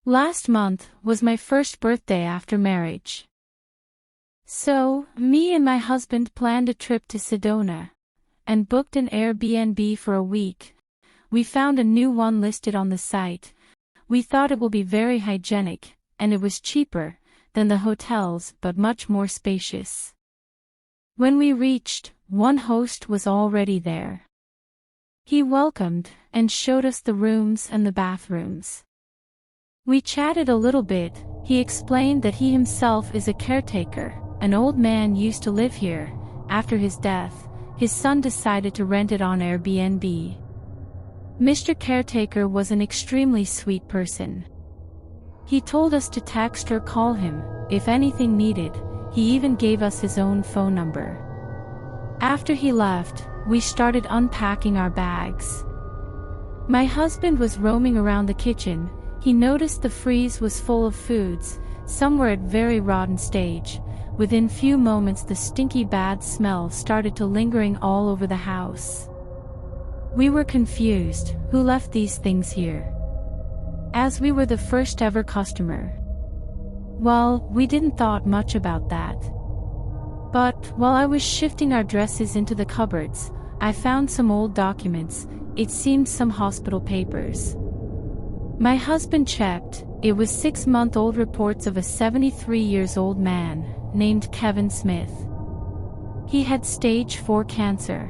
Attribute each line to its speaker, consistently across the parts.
Speaker 1: Last month was my first birthday after marriage. So, me and my husband planned a trip to Sedona and booked an Airbnb for a week. We found a new one listed on the site. We thought it will be very hygienic, and it was cheaper than the hotels but much more spacious. When we reached, one host was already there. He welcomed and showed us the rooms and the bathrooms. We chatted a little bit. He explained that he himself is a caretaker. An old man used to live here. After his death, his son decided to rent it on Airbnb. Mr. Caretaker was an extremely sweet person. He told us to text or call him if anything needed. He even gave us his own phone number. After he left, we started unpacking our bags. My husband was roaming around the kitchen. He noticed the freeze was full of foods, some were at very rotten stage. Within few moments the stinky bad smell started to lingering all over the house. We were confused, who left these things here? As we were the first ever customer. Well, we didn't thought much about that. But, while I was shifting our dresses into the cupboards, I found some old documents. It seemed some hospital papers. My husband checked. It was 6-month-old reports of a 73-year-old man, named Kevin Smith. He had stage 4 cancer.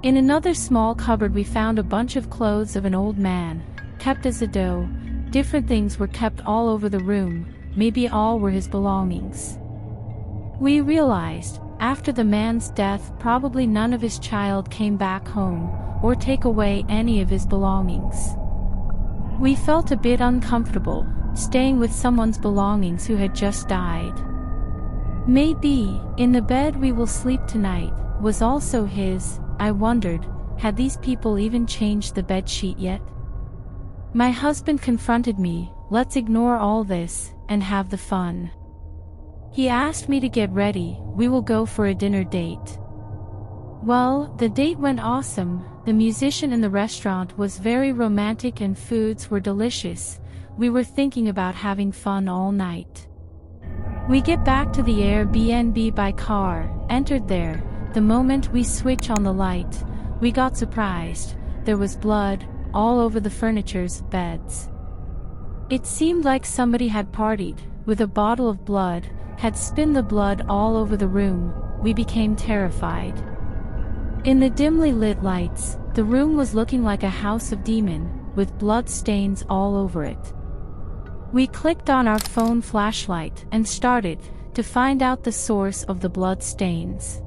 Speaker 1: In another small cupboard we found a bunch of clothes of an old man, kept as a dough. Different things were kept all over the room, maybe all were his belongings. We realized, after the man's death probably none of his child came back home, or take away any of his belongings. We felt a bit uncomfortable, staying with someone's belongings who had just died. Maybe, in the bed we will sleep tonight, was also his. I wondered, had these people even changed the bedsheet yet? My husband confronted me. Let's ignore all this, and have the fun. He asked me to get ready, we will go for a dinner date. Well, the date went awesome. The musician in the restaurant was very romantic and foods were delicious. We were thinking about having fun all night. We get back to the Airbnb by car, entered there. The moment we switch on the light, we got surprised. There was blood all over the furniture's beds. It seemed like somebody had partied with a bottle of blood, had spilled the blood all over the room. We became terrified. In the dimly lit lights, the room was looking like a house of demon, with blood stains all over it. We clicked on our phone flashlight and started to find out the source of the blood stains.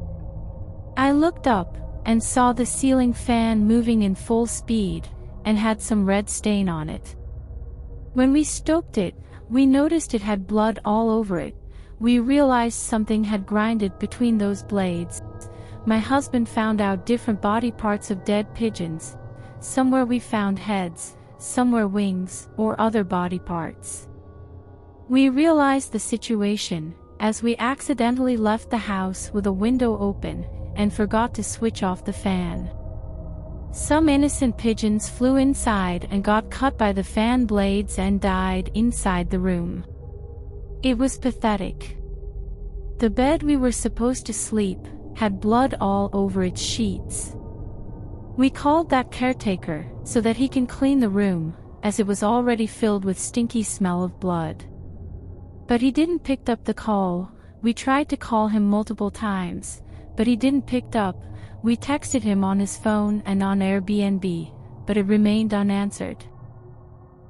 Speaker 1: I looked up and saw the ceiling fan moving in full speed and had some red stain on it. When we stoked it, we noticed it had blood all over it. We realized something had grinded between those blades. My husband found out different body parts of dead pigeons. Somewhere we found heads, somewhere wings, or other body parts. We realized the situation as we accidentally left the house with a window open and forgot to switch off the fan. Some innocent pigeons flew inside and got cut by the fan blades and died inside the room. It was pathetic. The bed we were supposed to sleep had blood all over its sheets. We called that caretaker so that he can clean the room, as it was already filled with stinky smell of blood. But he didn't pick up the call. We tried to call him multiple times, but he didn't pick up. We texted him on his phone and on Airbnb, but it remained unanswered.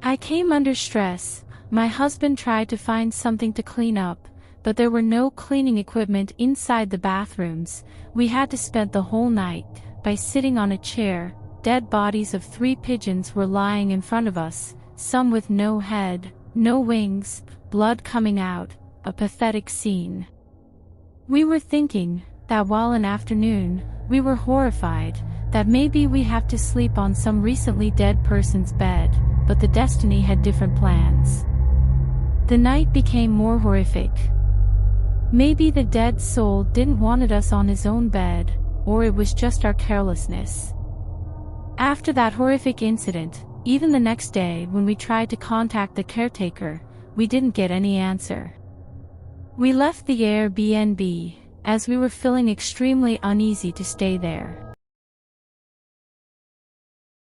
Speaker 1: I came under stress. My husband tried to find something to clean up, but there were no cleaning equipment inside the bathrooms. We had to spend the whole night by sitting on a chair. Dead bodies of 3 pigeons were lying in front of us, some with no head, no wings, blood coming out, a pathetic scene. We were thinking that while in afternoon, we were horrified that maybe we have to sleep on some recently dead person's bed, but the destiny had different plans. The night became more horrific. Maybe the dead soul didn't want us on his own bed, or it was just our carelessness. After that horrific incident, Even the next day when we tried to contact the caretaker, we didn't get any answer. We left the Airbnb, as we were feeling extremely uneasy to stay there.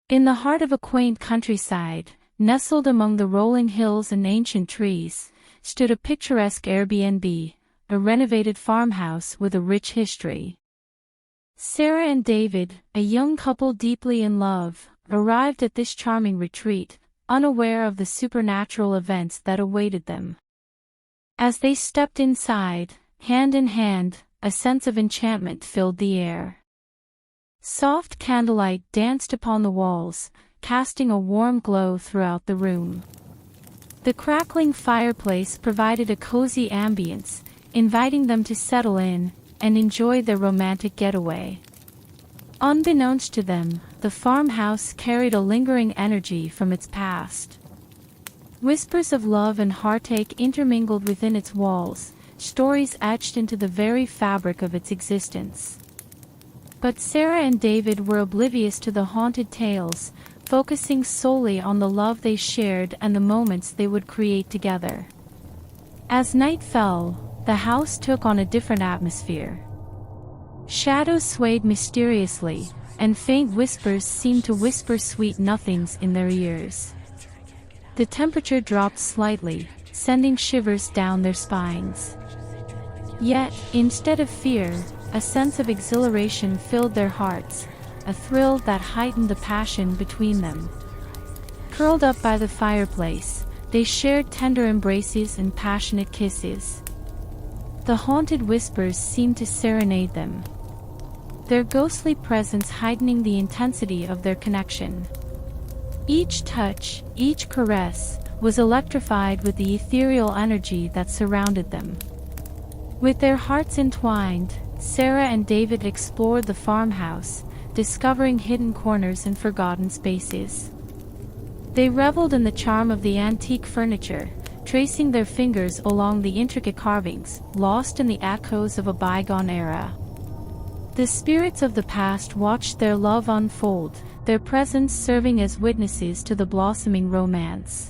Speaker 1: In the heart of a quaint countryside, nestled among the rolling hills and ancient trees, stood a picturesque Airbnb, a renovated farmhouse with a rich history. Sarah and David, a young couple deeply in love, arrived at this charming retreat, unaware of the supernatural events that awaited them. As they stepped inside, hand in hand, a sense of enchantment filled the air. Soft candlelight danced upon the walls, casting a warm glow throughout the room. The crackling fireplace provided a cozy ambience, inviting them to settle in and enjoy their romantic getaway. Unbeknownst to them, the farmhouse carried a lingering energy from its past. Whispers of love and heartache intermingled within its walls, stories etched into the very fabric of its existence. But Sarah and David were oblivious to the haunted tales, focusing solely on the love they shared and the moments they would create together. As night fell, the house took on a different atmosphere. Shadows swayed mysteriously, and faint whispers seemed to whisper sweet nothings in their ears. The temperature dropped slightly, sending shivers down their spines. Yet, instead of fear, a sense of exhilaration filled their hearts, a thrill that heightened the passion between them. Curled up by the fireplace, they shared tender embraces and passionate kisses. The haunted whispers seemed to serenade them, their ghostly presence heightening the intensity of their connection. Each touch, each caress, was electrified with the ethereal energy that surrounded them. With their hearts entwined, Sarah and David explored the farmhouse, discovering hidden corners and forgotten spaces. They reveled in the charm of the antique furniture, tracing their fingers along the intricate carvings, lost in the echoes of a bygone era. The spirits of the past watched their love unfold, their presence serving as witnesses to the blossoming romance.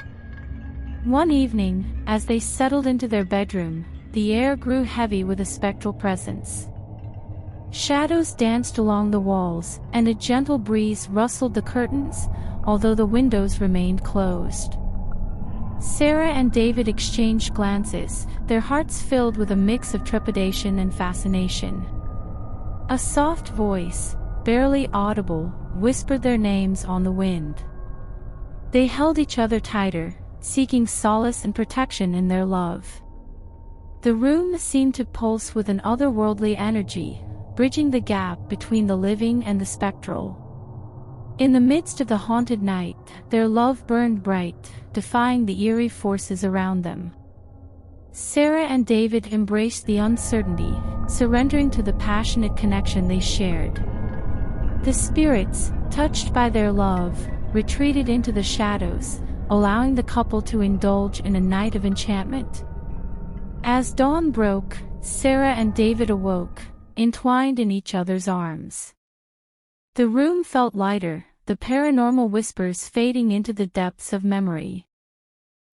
Speaker 1: One evening, as they settled into their bedroom, the air grew heavy with a spectral presence. Shadows danced along the walls, and a gentle breeze rustled the curtains, although the windows remained closed. Sarah and David exchanged glances, their hearts filled with a mix of trepidation and fascination. A soft voice, barely audible, whispered their names on the wind. They held each other tighter, seeking solace and protection in their love. The room seemed to pulse with an otherworldly energy, bridging the gap between the living and the spectral. In the midst of the haunted night, their love burned bright, defying the eerie forces around them. Sarah and David embraced the uncertainty, surrendering to the passionate connection they shared. The spirits, touched by their love, retreated into the shadows, allowing the couple to indulge in a night of enchantment. As dawn broke, Sarah and David awoke, entwined in each other's arms. The room felt lighter, the paranormal whispers fading into the depths of memory.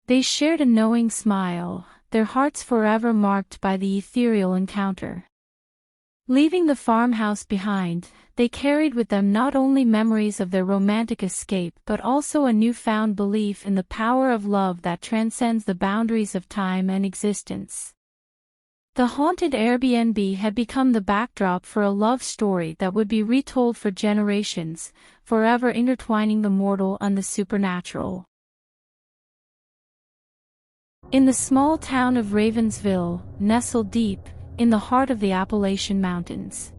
Speaker 1: They shared a knowing smile, their hearts forever marked by the ethereal encounter. Leaving the farmhouse behind, they carried with them not only memories of their romantic escape but also a newfound belief in the power of love that transcends the boundaries of time and existence. The haunted Airbnb had become the backdrop for a love story that would be retold for generations, forever intertwining the mortal and the supernatural. In the small town of Ravensville, nestled deep in the heart of the Appalachian Mountains,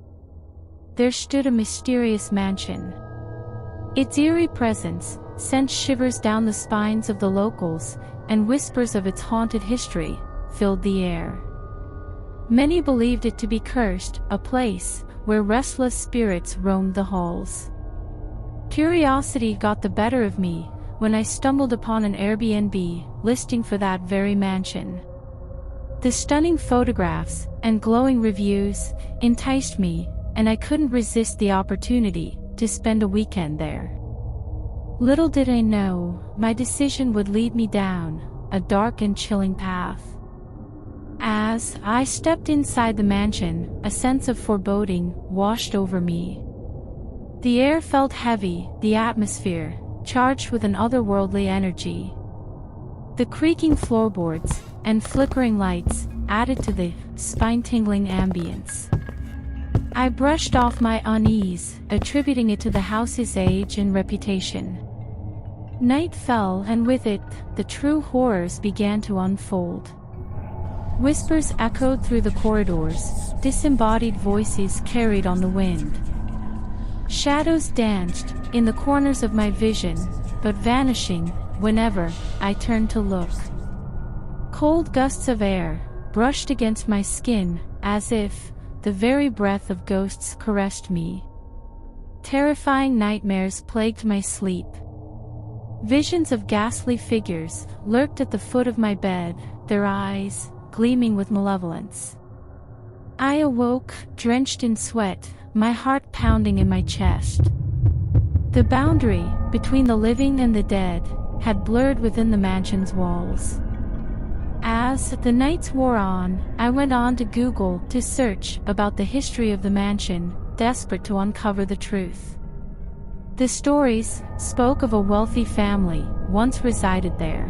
Speaker 1: there stood a mysterious mansion. Its eerie presence sent shivers down the spines of the locals, and whispers of its haunted history filled the air. Many believed it to be cursed, a place where restless spirits roamed the halls. Curiosity got the better of me when I stumbled upon an Airbnb listing for that very mansion. The stunning photographs and glowing reviews enticed me, and I couldn't resist the opportunity to spend a weekend there. Little did I know, my decision would lead me down a dark and chilling path. As I stepped inside the mansion, a sense of foreboding washed over me. The air felt heavy, the atmosphere charged with an otherworldly energy. The creaking floorboards and flickering lights added to the spine-tingling ambience. I brushed off my unease, attributing it to the house's age and reputation. Night fell, and with it, the true horrors began to unfold. Whispers echoed through the corridors, disembodied voices carried on the wind. Shadows danced in the corners of my vision, but vanishing whenever I turned to look. Cold gusts of air brushed against my skin, as if the very breath of ghosts caressed me. Terrifying nightmares plagued my sleep. Visions of ghastly figures lurked at the foot of my bed, their eyes gleaming with malevolence. I awoke, drenched in sweat, my heart pounding in my chest. The boundary between the living and the dead had blurred within the mansion's walls. As the nights wore on, I went on to Google to search about the history of the mansion, desperate to uncover the truth. The stories spoke of a wealthy family once resided there.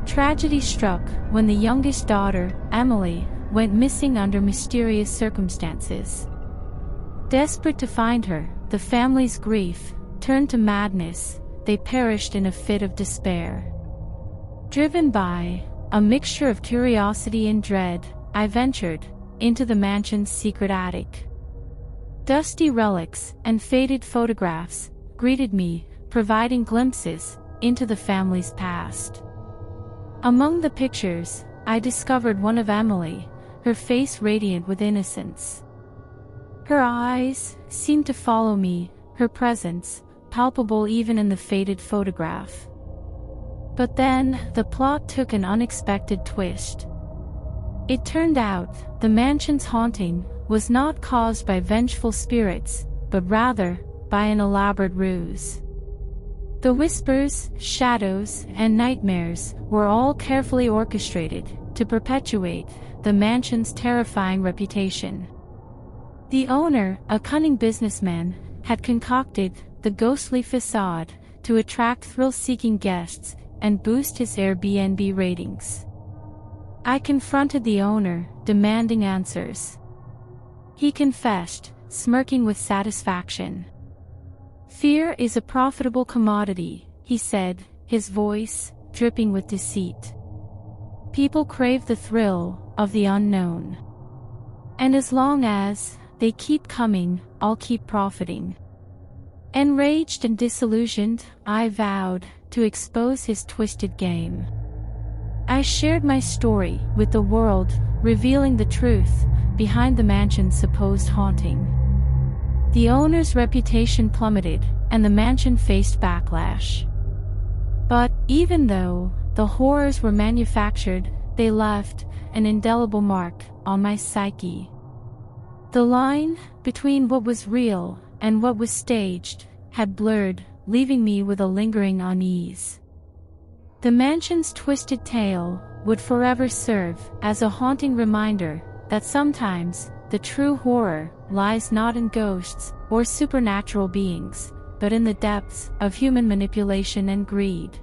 Speaker 1: Tragedy struck when the youngest daughter, Emily, went missing under mysterious circumstances. Desperate to find her, the family's grief turned to madness. They perished in a fit of despair. Driven by a mixture of curiosity and dread, I ventured into the mansion's secret attic. Dusty relics and faded photographs greeted me, providing glimpses into the family's past. Among the pictures, I discovered one of Emily, her face radiant with innocence. Her eyes seemed to follow me, her presence palpable even in the faded photograph. But then, the plot took an unexpected twist. It turned out, the mansion's haunting was not caused by vengeful spirits, but rather, by an elaborate ruse. The whispers, shadows, and nightmares were all carefully orchestrated to perpetuate the mansion's terrifying reputation. The owner, a cunning businessman, had concocted the ghostly facade to attract thrill-seeking guests and boost his Airbnb ratings. I confronted the owner, demanding answers. He confessed, smirking with satisfaction. "Fear is a profitable commodity," he said, his voice dripping with deceit. "People crave the thrill of the unknown. And as long as they keep coming, I'll keep profiting." Enraged and disillusioned, I vowed to expose his twisted game. I shared my story with the world, revealing the truth behind the mansion's supposed haunting. The owner's reputation plummeted, and the mansion faced backlash. But even though the horrors were manufactured, they left an indelible mark on my psyche. The line between what was real and what was staged had blurred, leaving me with a lingering unease. The mansion's twisted tale would forever serve as a haunting reminder that sometimes the true horror lies not in ghosts or supernatural beings, but in the depths of human manipulation and greed.